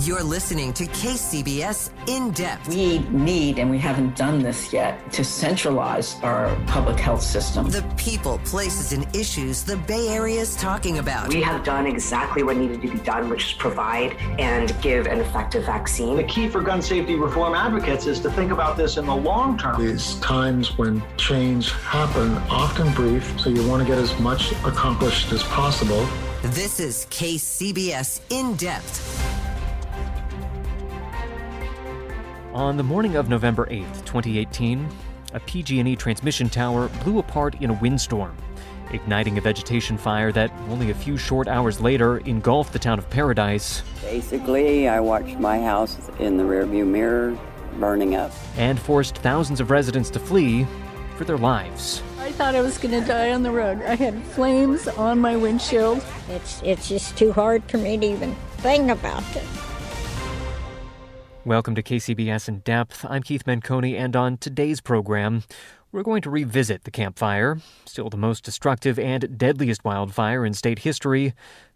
You're listening to KCBS In Depth. We need, and we haven't done this yet, to centralize our public health system. The people, places, and issues the Bay Area is talking about. We have done exactly what needed to be done, which is provide and give an effective vaccine. The key for gun safety reform advocates is to think about this in the long term. These times when change happen, often brief, so you want to get as much accomplished as possible. This is KCBS In Depth. On the morning of November 8th, 2018, a PG&E transmission tower blew apart in a windstorm, igniting a vegetation fire that only a few short hours later engulfed the town of Paradise. Basically, I watched my house in the rearview mirror burning up. And forced thousands of residents to flee for their lives. I thought I was going to die on the road. I had flames on my windshield. It's just too hard for me to even think about it. Welcome to KCBS In Depth. I'm Keith Menconi, and on today's program, we're going to revisit the Camp Fire, still the most destructive and deadliest wildfire in state history,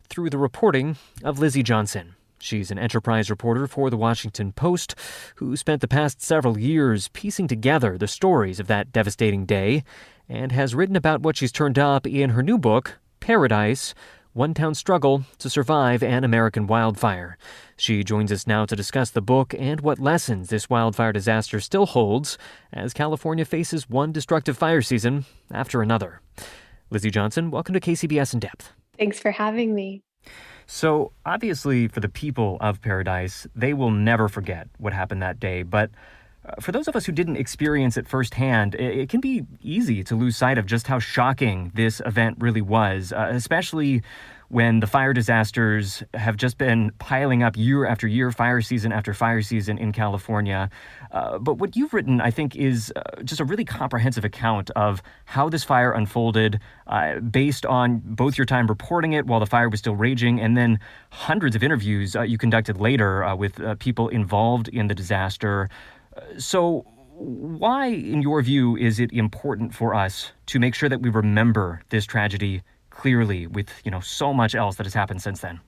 through the reporting of Lizzie Johnson. She's an enterprise reporter for The Washington Post who spent the past several years piecing together the stories of that devastating day and has written about what she's turned up in her new book, Paradise, One Town Struggle to Survive an American Wildfire. She joins us now to discuss the book and what lessons this wildfire disaster still holds as California faces one destructive fire season after another. Lizzie Johnson, welcome to KCBS In Depth. Thanks for having me. So, obviously, for the people of Paradise, they will never forget what happened that day. But for those of us who didn't experience it firsthand, it can be easy to lose sight of just how shocking this event really was, especially when the fire disasters have just been piling up year after year, fire season after fire season in California. But what you've written, I think, is just a really comprehensive account of how this fire unfolded based on both your time reporting it while the fire was still raging and then hundreds of interviews you conducted later with people involved in the disaster. So why, in your view, is it important for us to make sure that we remember this tragedy clearly with, so much else that has happened since then?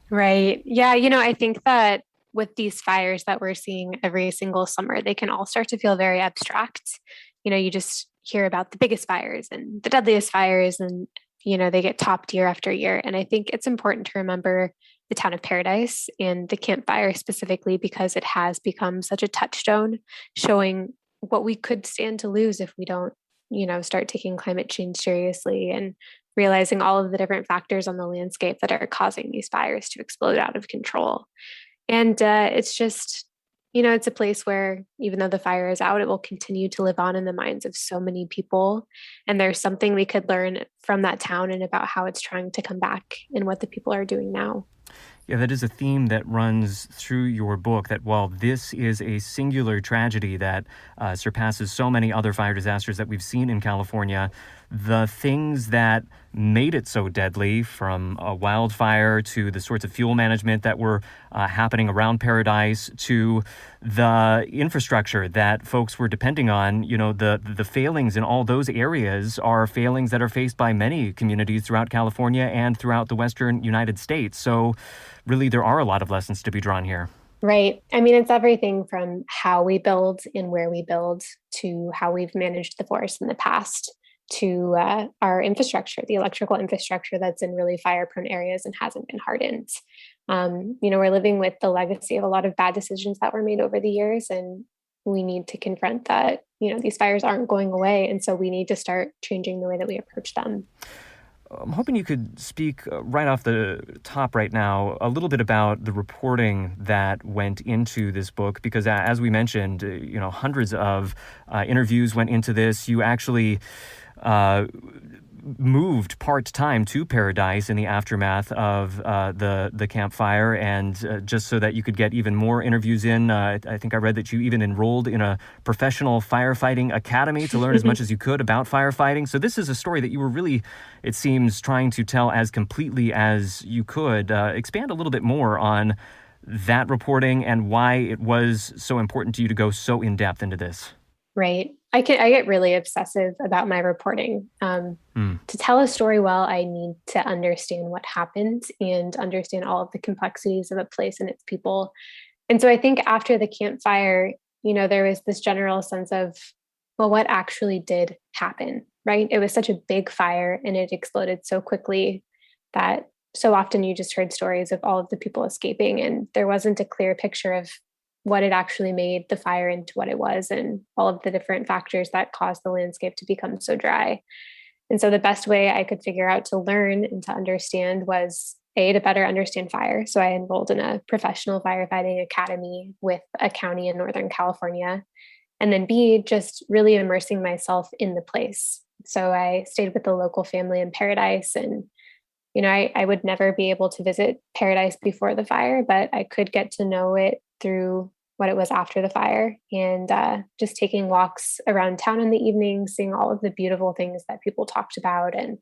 Right. Yeah. I think that with these fires that we're seeing every single summer, they can all start to feel very abstract. You just hear about the biggest fires and the deadliest fires and, they get topped year after year. And I think it's important to remember the town of Paradise and the Camp Fire specifically because it has become such a touchstone showing what we could stand to lose if we don't, start taking climate change seriously and realizing all of the different factors on the landscape that are causing these fires to explode out of control. And it's just, it's a place where even though the fire is out, it will continue to live on in the minds of so many people. And there's something we could learn from that town and about how it's trying to come back and what the people are doing now. Yeah, that is a theme that runs through your book, that while this is a singular tragedy that surpasses so many other fire disasters that we've seen in California, the things that made it so deadly, from a wildfire to the sorts of fuel management that were happening around Paradise to the infrastructure that folks were depending on, the failings in all those areas are failings that are faced by many communities throughout California and throughout the Western United States. So really, there are a lot of lessons to be drawn here. Right. I mean, it's everything from how we build and where we build to how we've managed the forest in the past to our infrastructure, the electrical infrastructure that's in really fire-prone areas and hasn't been hardened. We're living with the legacy of a lot of bad decisions that were made over the years, and we need to confront that, these fires aren't going away. And so we need to start changing the way that we approach them. I'm hoping you could speak right off the top right now a little bit about the reporting that went into this book, because as we mentioned, hundreds of interviews went into this. You actually moved part-time to Paradise in the aftermath of the Camp Fire, and just so that you could get even more interviews in. I think I read that you even enrolled in a professional firefighting academy to learn as much as you could about firefighting. So this is a story that you were really, it seems, trying to tell as completely as you could. Expand a little bit more on that reporting and why it was so important to you to go so in-depth into this. Right. I get really obsessive about my reporting. To tell a story well, I need to understand what happened and understand all of the complexities of a place and its people. And so I think after the Camp Fire, there was this general sense of, well, what actually did happen, right? It was such a big fire and it exploded so quickly that so often you just heard stories of all of the people escaping, and there wasn't a clear picture of what had actually made the fire into what it was and all of the different factors that caused the landscape to become so dry. And so the best way I could figure out to learn and to understand was A, to better understand fire. So I enrolled in a professional firefighting academy with a county in Northern California. And then B, just really immersing myself in the place. So I stayed with the local family in Paradise, and I would never be able to visit Paradise before the fire, but I could get to know it through what it was after the fire, and just taking walks around town in the evening, seeing all of the beautiful things that people talked about, and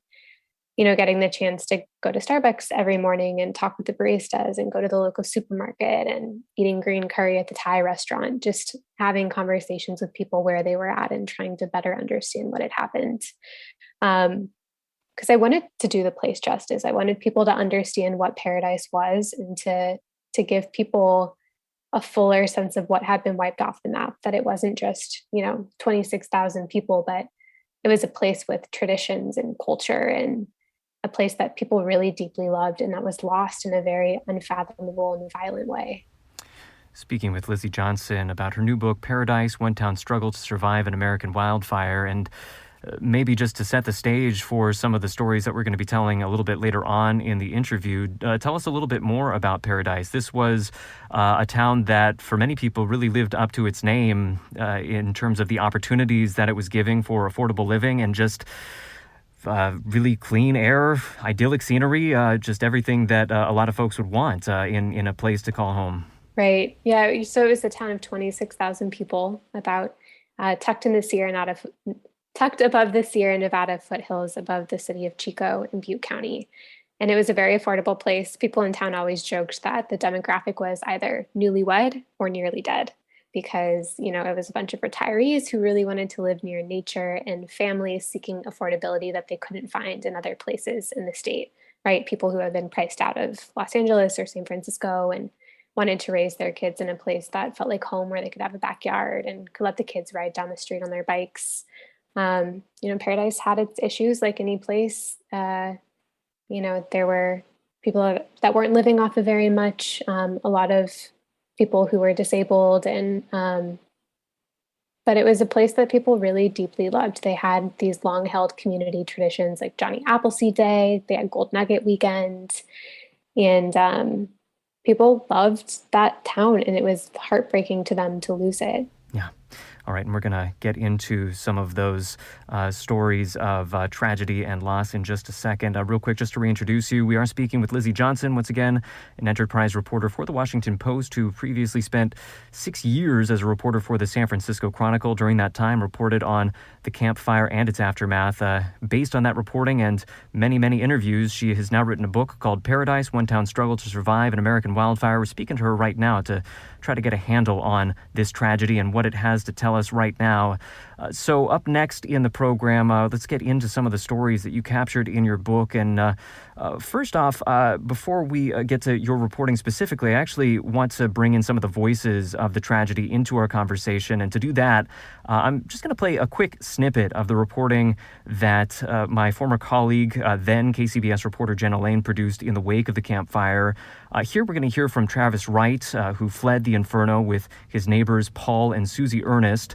getting the chance to go to Starbucks every morning and talk with the baristas and go to the local supermarket and eating green curry at the Thai restaurant, just having conversations with people where they were at and trying to better understand what had happened. Because I wanted to do the place justice. I wanted people to understand what Paradise was, and to give people a fuller sense of what had been wiped off the map, that it wasn't just, 26,000 people, but it was a place with traditions and culture, and a place that people really deeply loved and that was lost in a very unfathomable and violent way. Speaking with Lizzie Johnson about her new book, Paradise, One Town Struggle to Survive an American Wildfire, and maybe just to set the stage for some of the stories that we're going to be telling a little bit later on in the interview, tell us a little bit more about Paradise. This was a town that, for many people, really lived up to its name in terms of the opportunities that it was giving for affordable living and just really clean air, idyllic scenery, just everything that a lot of folks would want in a place to call home. Right. Yeah. So it was a town of 26,000 people, about tucked above the Sierra Nevada foothills above the city of Chico in Butte County. And it was a very affordable place. People in town always joked that the demographic was either newlywed or nearly dead, because, it was a bunch of retirees who really wanted to live near nature and families seeking affordability that they couldn't find in other places in the state, right? People who have been priced out of Los Angeles or San Francisco and wanted to raise their kids in a place that felt like home, where they could have a backyard and could let the kids ride down the street on their bikes. Paradise had its issues like any place. There were people that weren't living off of very much, a lot of people who were disabled, and but it was a place that people really deeply loved. They had these long-held community traditions like Johnny Appleseed Day. They had Gold Nugget Weekend, and people loved that town, and it was heartbreaking to them to lose it. Yeah. All right, and we're going to get into some of those stories of tragedy and loss in just a second. Real quick, just to reintroduce you, we are speaking with Lizzie Johnson, once again, an enterprise reporter for The Washington Post, who previously spent 6 years as a reporter for the San Francisco Chronicle. During that time, reported on the Camp Fire and its aftermath. Based on that reporting and many, many interviews, she has now written a book called Paradise, One Town Struggle to Survive an American Wildfire. We're speaking to her right now to try to get a handle on this tragedy and what it has to tell us right now. So up next in the program, let's get into some of the stories that you captured in your book. And first off, before we get to your reporting specifically, I actually want to bring in some of the voices of the tragedy into our conversation. And to do that, I'm just going to play a quick snippet of the reporting that my former colleague, then KCBS reporter Jenna Lane, produced in the wake of the Camp Fire. Here we're going to hear from Travis Wright, who fled the inferno with his neighbors Paul and Susie Ernest.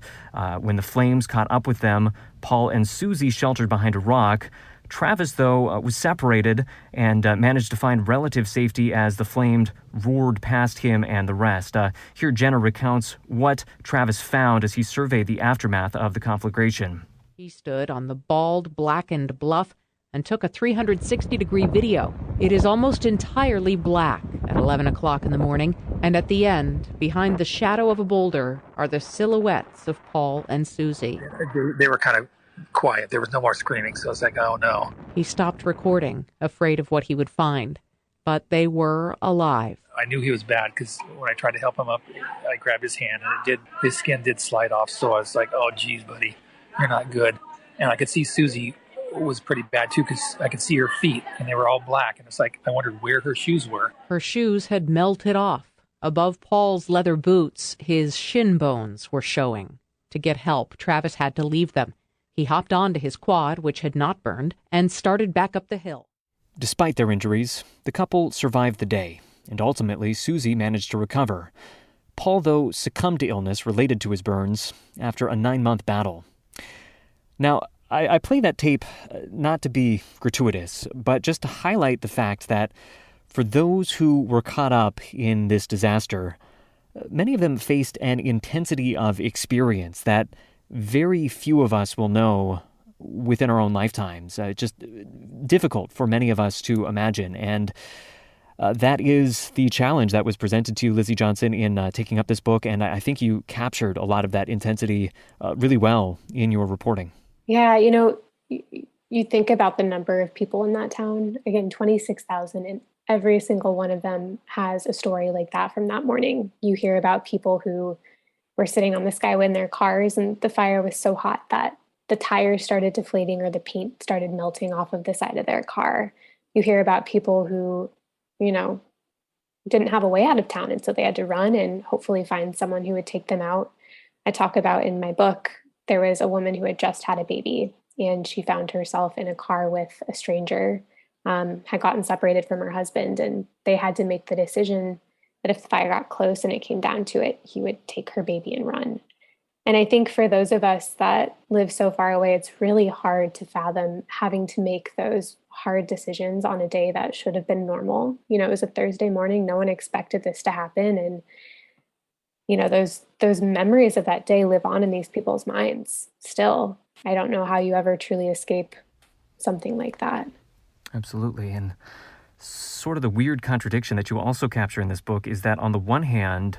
When the flames caught up with them, Paul and Susie sheltered behind a rock. Travis, though, was separated and managed to find relative safety as the flames roared past him and the rest. Here Jenna recounts what Travis found as he surveyed the aftermath of the conflagration. He stood on the bald, blackened bluff and took a 360-degree video. It is almost entirely black at 11 o'clock in the morning, and at the end, behind the shadow of a boulder, are the silhouettes of Paul and Susie. They were kind of quiet. There was no more screaming, so I was like, oh no. He stopped recording, afraid of what he would find, but they were alive. I knew he was bad because when I tried to help him up, I grabbed his hand, and his skin did slide off, so I was like, oh geez, buddy. you're not good. And I could see Susie was pretty bad too, because I could see her feet and they were all black. And it's like, I wondered where her shoes were. Her shoes had melted off. Above Paul's leather boots, his shin bones were showing. To get help, Travis had to leave them. He hopped onto his quad, which had not burned, and started back up the hill. Despite their injuries, the couple survived the day, and ultimately Susie managed to recover. Paul, though, succumbed to illness related to his burns after a 9-month battle. Now, I play that tape not to be gratuitous, but just to highlight the fact that for those who were caught up in this disaster, many of them faced an intensity of experience that very few of us will know within our own lifetimes. Just difficult for many of us to imagine. And that is the challenge that was presented to you, Lizzie Johnson, in taking up this book. And I think you captured a lot of that intensity really well in your reporting. Yeah, you think about the number of people in that town. Again, 26,000, and every single one of them has a story like that from that morning. You hear about people who were sitting on the skyway in their cars, and the fire was so hot that the tires started deflating or the paint started melting off of the side of their car. You hear about people who, didn't have a way out of town, and so they had to run and hopefully find someone who would take them out. I talk about in my book, there was a woman who had just had a baby, and she found herself in a car with a stranger, had gotten separated from her husband, and they had to make the decision that if the fire got close and it came down to it, he would take her baby and run. And I think for those of us that live so far away, it's really hard to fathom having to make those hard decisions on a day that should have been normal. It was a Thursday morning. No one expected this to happen. And, those memories of that day live on in these people's minds still. I don't know how you ever truly escape something like that. Absolutely. And sort of the weird contradiction that you also capture in this book is that on the one hand,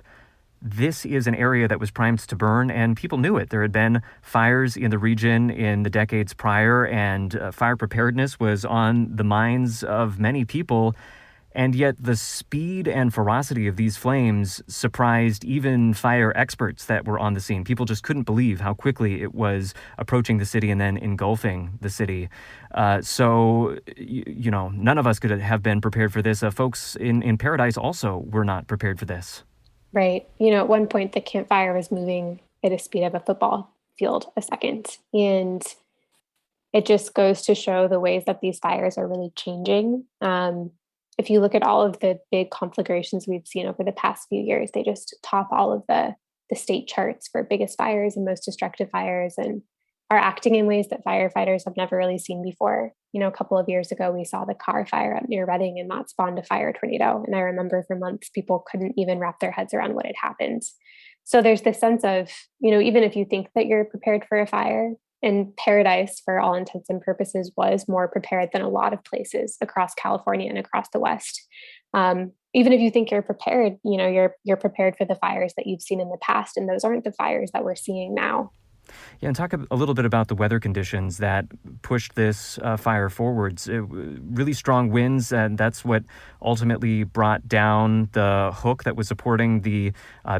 this is an area that was primed to burn, and people knew it. There had been fires in the region in the decades prior, and fire preparedness was on the minds of many people. And yet the speed and ferocity of these flames surprised even fire experts that were on the scene. People just couldn't believe how quickly it was approaching the city and then engulfing the city. So none of us could have been prepared for this. Folks in Paradise also were not prepared for this. Right. At one point, the campfire was moving at a speed of a football field a second. And it just goes to show the ways that these fires are really changing. If you look at all of the big conflagrations we've seen over the past few years, they just top all of the state charts for biggest fires and most destructive fires, and are acting in ways that firefighters have never really seen before. A couple of years ago, we saw the car fire up near Reading, and that spawned a fire tornado. And I remember for months, people couldn't even wrap their heads around what had happened. So there's this sense of, even if you think that you're prepared for a fire, and Paradise, for all intents and purposes, was more prepared than a lot of places across California and across the West. Even if you think you're prepared, you're prepared for the fires that you've seen in the past, and those aren't the fires that we're seeing now. Yeah, and talk a little bit about the weather conditions that pushed this fire forwards. Really strong winds, and that's what ultimately brought down the hook that was supporting the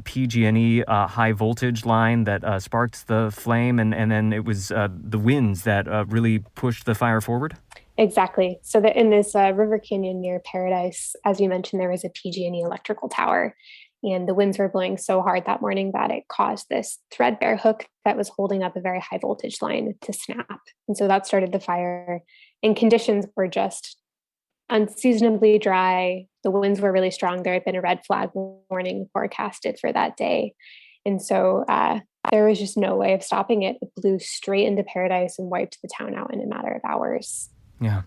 PG&E high voltage line that sparked the flame, and then it was the winds that really pushed the fire forward? Exactly. So that in this river canyon near Paradise, as you mentioned, there was a PG&E electrical tower. And the winds were blowing so hard that morning that it caused this threadbare hook that was holding up a very high voltage line to snap. And so that started the fire. And conditions were just unseasonably dry. The winds were really strong. There had been a red flag warning forecasted for that day. And so there was just no way of stopping it. It blew straight into Paradise and wiped the town out in a matter of hours. Yeah.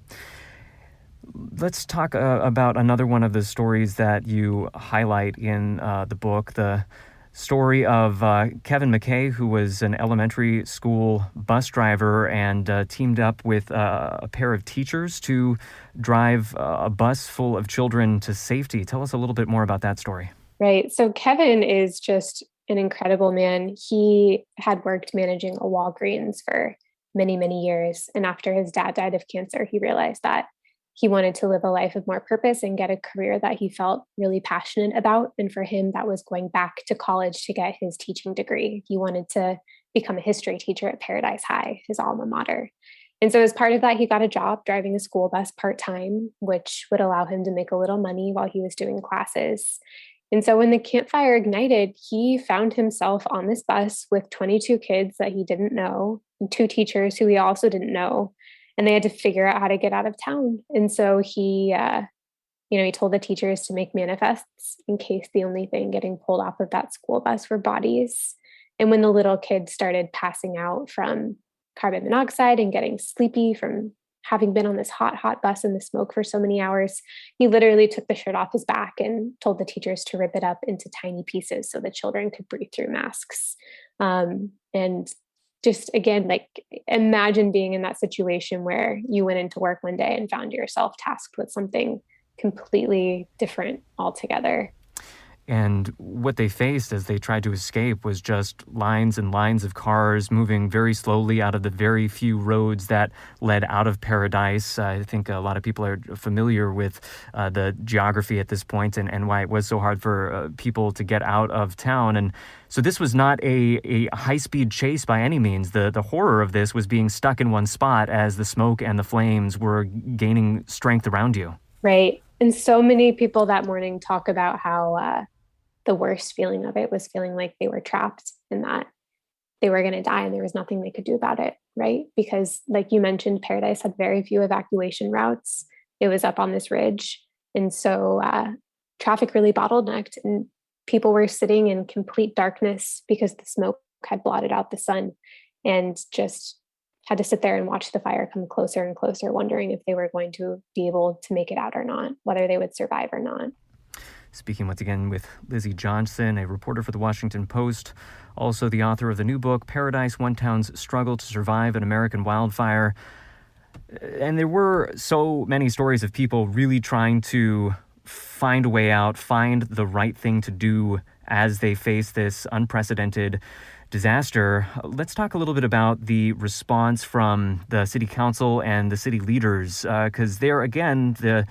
Let's talk about another one of the stories that you highlight in the book, the story of Kevin McKay, who was an elementary school bus driver and teamed up with a pair of teachers to drive a bus full of children to safety. Tell us a little bit more about that story. Right. So Kevin is just an incredible man. He had worked managing a Walgreens for many, many years. And after his dad died of cancer, he realized that he wanted to live a life of more purpose and get a career that he felt really passionate about. And for him, that was going back to college to get his teaching degree. He wanted to become a history teacher at Paradise High, his alma mater. And so as part of that, he got a job driving a school bus part-time, which would allow him to make a little money while he was doing classes. And so when the campfire ignited, he found himself on this bus with 22 kids that he didn't know, and 2 teachers who he also didn't know, and they had to figure out how to get out of town. And so he told the teachers to make manifests in case the only thing getting pulled off of that school bus were bodies. And when the little kids started passing out from carbon monoxide and getting sleepy from having been on this hot bus in the smoke for so many hours, he literally took the shirt off his back and told the teachers to rip it up into tiny pieces so the children could breathe through masks. And just, again, like, imagine being in that situation where you went into work one day and found yourself tasked with something completely different altogether. And what they faced as they tried to escape was just lines and lines of cars moving very slowly out of the very few roads that led out of Paradise. I think a lot of people are familiar with the geography at this point and why it was so hard for people to get out of town. And so this was not a high-speed chase by any means. The horror of this was being stuck in one spot as the smoke and the flames were gaining strength around you. Right. And so many people that morning talk about how the worst feeling of it was feeling like they were trapped and that they were going to die and there was nothing they could do about it, right? Because like you mentioned, Paradise had very few evacuation routes. It was up on this ridge. And so traffic really bottlenecked and people were sitting in complete darkness because the smoke had blotted out the sun and just had to sit there and watch the fire come closer and closer, wondering if they were going to be able to make it out or not, whether they would survive or not. Speaking once again with Lizzie Johnson, a reporter for the Washington Post, also the author of the new book, Paradise, One Town's Struggle to Survive an American Wildfire. And there were so many stories of people really trying to find a way out, find the right thing to do as they face this unprecedented disaster. Let's talk a little bit about the response from the city council and the city leaders, because there again, the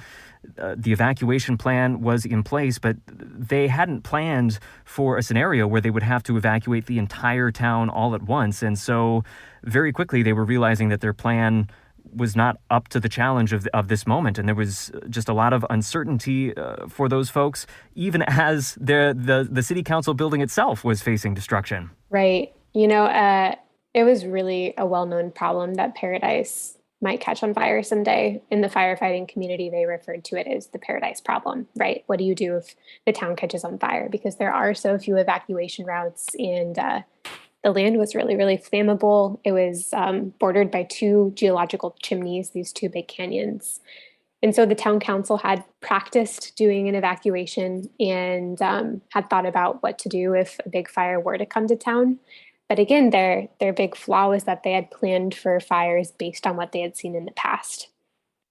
evacuation plan was in place, but they hadn't planned for a scenario where they would have to evacuate the entire town all at once. And so very quickly they were realizing that their plan was not up to the challenge of this moment. And there was just a lot of uncertainty for those folks, even as the city council building itself was facing destruction. Right. It was really a well-known problem that Paradise might catch on fire someday. In the firefighting community, they referred to it as the Paradise problem, right? What do you do if the town catches on fire? Because there are so few evacuation routes and the land was really, really flammable. It was bordered by 2 geological chimneys, these 2 big canyons. And so the town council had practiced doing an evacuation and had thought about what to do if a big fire were to come to town. But again, their big flaw was that they had planned for fires based on what they had seen in the past.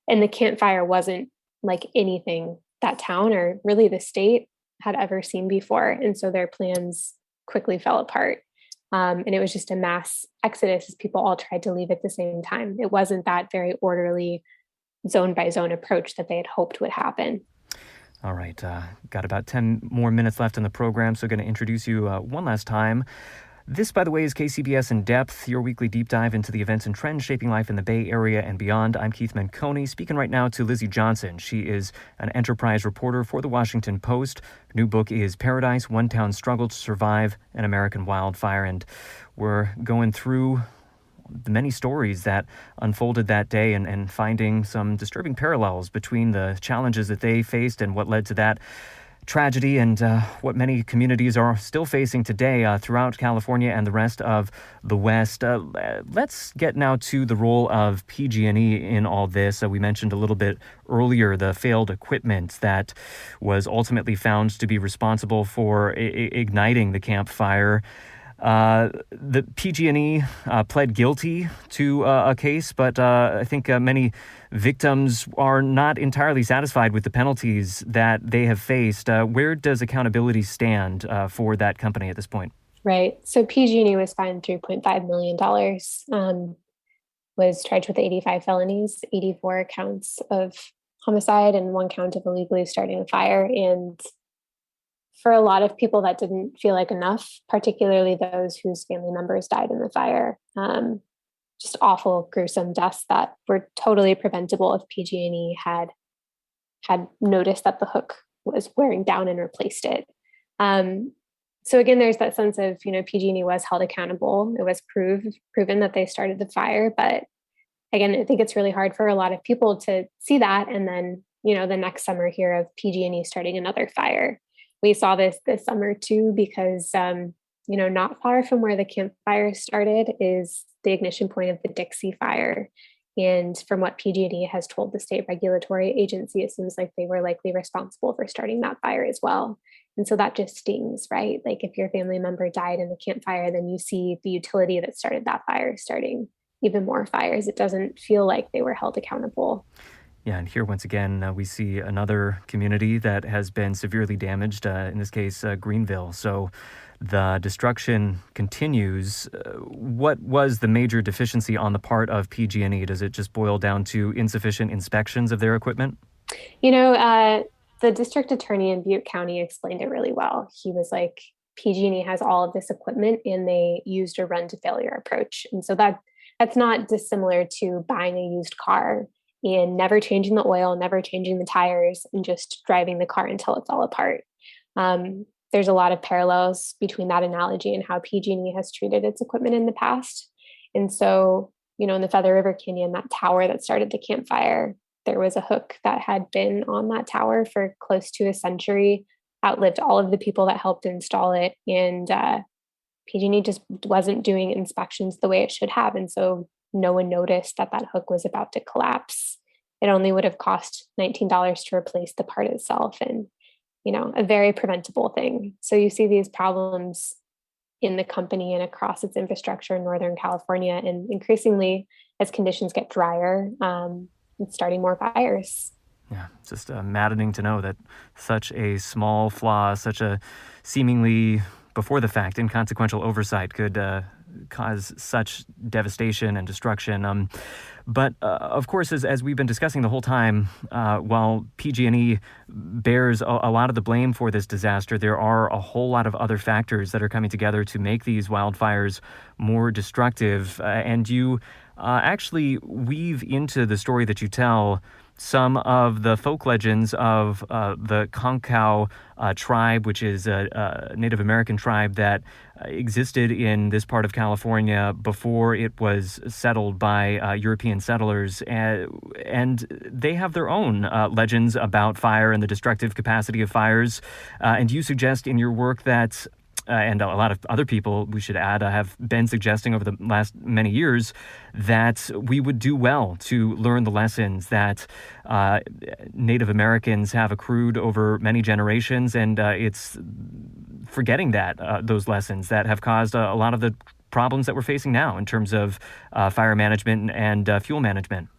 And the campfire wasn't like anything that town or really the state had ever seen before. And so their plans quickly fell apart. And it was just a mass exodus as people all tried to leave at the same time. It wasn't that very orderly zone by zone approach that they had hoped would happen. All right. Got about 10 more minutes left in the program, so going to introduce you one last time. This, by the way, is KCBS In Depth, your weekly deep dive into the events and trends shaping life in the Bay Area and beyond. I'm Keith Menconi, speaking right now to Lizzie Johnson. She is an enterprise reporter for the Washington Post. Her new book is Paradise, One Town's Struggle to Survive an American Wildfire. And we're going through the many stories that unfolded that day and finding some disturbing parallels between the challenges that they faced and what led to that tragedy and what many communities are still facing today throughout California and the rest of the West. Let's get now to the role of PG&E in all this. We mentioned a little bit earlier the failed equipment that was ultimately found to be responsible for igniting the campfire. The PG&E pled guilty to a case, but I think many victims are not entirely satisfied with the penalties that they have faced. Where does accountability stand for that company at this point? Right. So PG&E was fined $3.5 million, was charged with 85 felonies, 84 counts of homicide, and 1 count of illegally starting a fire. And for a lot of people, that didn't feel like enough, particularly those whose family members died in the fire. Just awful, gruesome deaths that were totally preventable if PG&E had noticed that the hook was wearing down and replaced it. So again, there's that sense of, PG&E was held accountable. It was proven that they started the fire. But again, I think it's really hard for a lot of people to see that. And then, the next summer here of PG&E starting another fire. We saw this summer too, because, not far from where the campfire started is the ignition point of the Dixie fire. And from what PG&E has told the state regulatory agency, it seems like they were likely responsible for starting that fire as well. And so that just stings, right? Like if your family member died in the campfire, then you see the utility that started that fire starting even more fires. It doesn't feel like they were held accountable. Yeah, and here once again, we see another community that has been severely damaged, in this case, Greenville. So the destruction continues. What was the major deficiency on the part of PG&E? Does it just boil down to insufficient inspections of their equipment? The district attorney in Butte County explained it really well. He was like, PG&E has all of this equipment and they used a run to failure approach. And so that's not dissimilar to buying a used car and never changing the oil, never changing the tires, and just driving the car until it fell apart. There's a lot of parallels between that analogy and how PG&E has treated its equipment in the past. And so, in the Feather River Canyon, that tower that started the campfire, there was a hook that had been on that tower for close to a century, outlived all of the people that helped install it. And PG&E just wasn't doing inspections the way it should have. And so no one noticed that hook was about to collapse. It only would have cost $19 to replace the part itself. And, a very preventable thing. So you see these problems in the company and across its infrastructure in Northern California. And increasingly, as conditions get drier, it's starting more fires. Yeah, it's just maddening to know that such a small flaw, such a seemingly before the fact inconsequential oversight could cause such devastation and destruction. But of course, as we've been discussing the whole time, while PG&E bears a lot of the blame for this disaster, there are a whole lot of other factors that are coming together to make these wildfires more destructive. And you actually weave into the story that you tell some of the folk legends of the Concow tribe, which is a Native American tribe that existed in this part of California before it was settled by European settlers. And they have their own legends about fire and the destructive capacity of fires. And you suggest in your work that and a lot of other people, we should add, have been suggesting over the last many years that we would do well to learn the lessons that Native Americans have accrued over many generations. And it's forgetting those lessons that have caused a lot of the problems that we're facing now in terms of fire management and fuel management.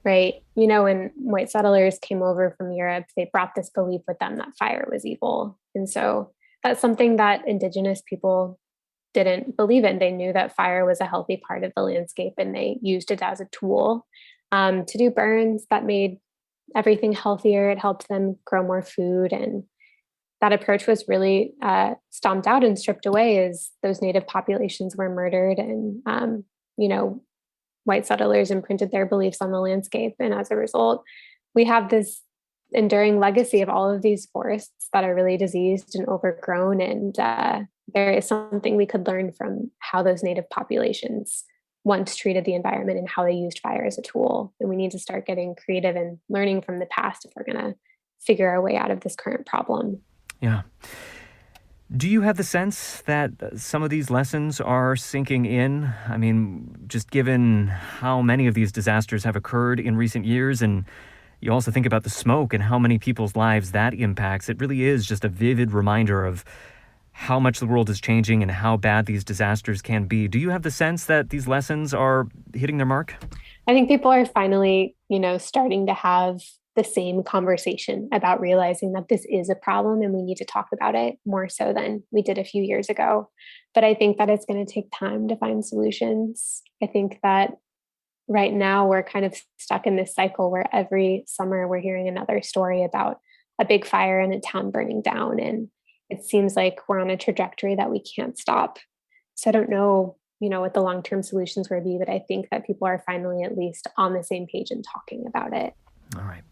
Right. When white settlers came over from Europe, they brought this belief with them that fire was evil. And so that's something that Indigenous people didn't believe in. They knew that fire was a healthy part of the landscape, and they used it as a tool to do burns that made everything healthier. It helped them grow more food. And that approach was really stomped out and stripped away as those native populations were murdered. And, white settlers imprinted their beliefs on the landscape. And as a result, we have this enduring legacy of all of these forests that are really diseased and overgrown. And there is something we could learn from how those native populations once treated the environment and how they used fire as a tool. And we need to start getting creative and learning from the past if we're going to figure our way out of this current problem. Yeah. Do you have the sense that some of these lessons are sinking in? I mean, just given how many of these disasters have occurred in recent years, and you also think about the smoke and how many people's lives that impacts, it really is just a vivid reminder of how much the world is changing and how bad these disasters can be. Do you have the sense that these lessons are hitting their mark? I think people are finally, starting to have the same conversation about realizing that this is a problem and we need to talk about it more so than we did a few years ago. But I think that it's going to take time to find solutions. I think that right now we're kind of stuck in this cycle where every summer we're hearing another story about a big fire in a town burning down. And it seems like we're on a trajectory that we can't stop. So I don't know, what the long-term solutions would be, but I think that people are finally at least on the same page and talking about it. All right.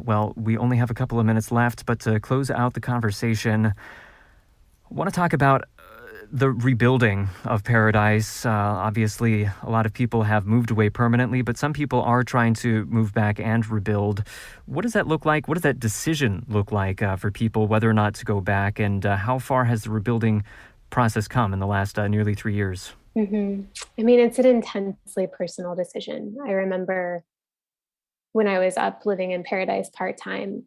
Well, we only have a couple of minutes left, but to close out the conversation, I want to talk about the rebuilding of Paradise. Obviously, a lot of people have moved away permanently, but some people are trying to move back and rebuild. What does that look like? What does that decision look like for people, whether or not to go back? And how far has the rebuilding process come in the last nearly 3 years? Mm-hmm. I mean, it's an intensely personal decision. I remember when I was up living in Paradise part-time,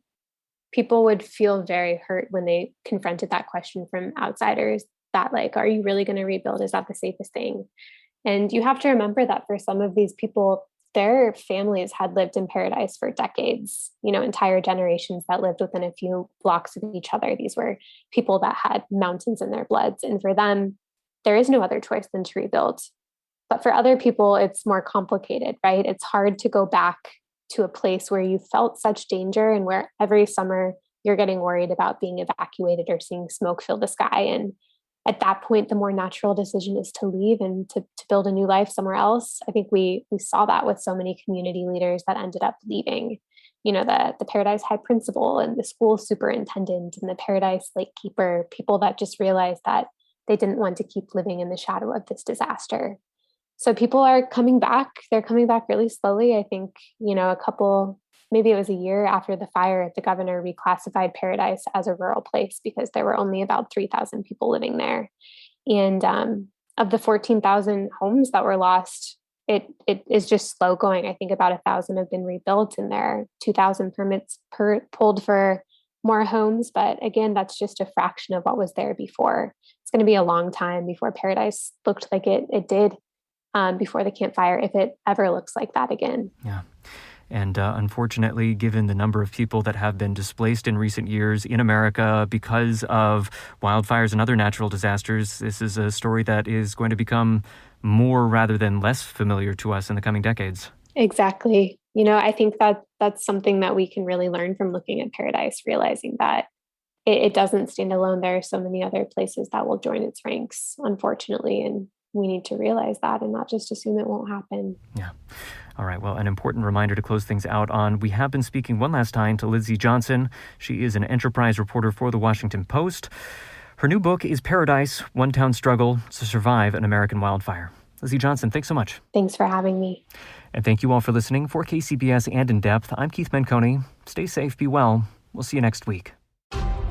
people would feel very hurt when they confronted that question from outsiders that are you really going to rebuild? Is that the safest thing? And you have to remember that for some of these people, their families had lived in Paradise for decades, entire generations that lived within a few blocks of each other. These were people that had mountains in their bloods. And for them, there is no other choice than to rebuild. But for other people, it's more complicated, right? It's hard to go back to a place where you felt such danger and where every summer you're getting worried about being evacuated or seeing smoke fill the sky. And at that point, the more natural decision is to leave and to build a new life somewhere else. I think we saw that with so many community leaders that ended up leaving. The Paradise High Principal and the school superintendent and the Paradise Lake Keeper, people that just realized that they didn't want to keep living in the shadow of this disaster. So people are coming back. They're coming back really slowly. I think, maybe it was a year after the fire, the governor reclassified Paradise as a rural place because there were only about 3,000 people living there. And of the 14,000 homes that were lost, it is just slow going. I think about 1,000 have been rebuilt and there are 2,000 permits pulled for more homes. But again, that's just a fraction of what was there before. It's going to be a long time before Paradise looked like it did before the Camp Fire, if it ever looks like that again. Yeah. And unfortunately, given the number of people that have been displaced in recent years in America because of wildfires and other natural disasters, this is a story that is going to become more rather than less familiar to us in the coming decades. Exactly. I think that's something that we can really learn from looking at Paradise, realizing that it doesn't stand alone. There are so many other places that will join its ranks, unfortunately, and we need to realize that and not just assume it won't happen. Yeah. All right. Well, an important reminder to close things out on. We have been speaking one last time to Lizzie Johnson. She is an enterprise reporter for The Washington Post. Her new book is Paradise, One Town Struggle to Survive an American Wildfire. Lizzie Johnson, thanks so much. Thanks for having me. And thank you all for listening. For KCBS and In Depth, I'm Keith Menconi. Stay safe, be well. We'll see you next week.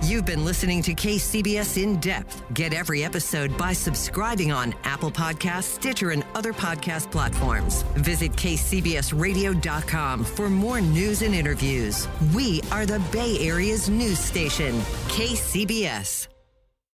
You've been listening to KCBS In Depth. Get every episode by subscribing on Apple Podcasts, Stitcher, and other podcast platforms. Visit kcbsradio.com for more news and interviews. We are the Bay Area's news station, KCBS.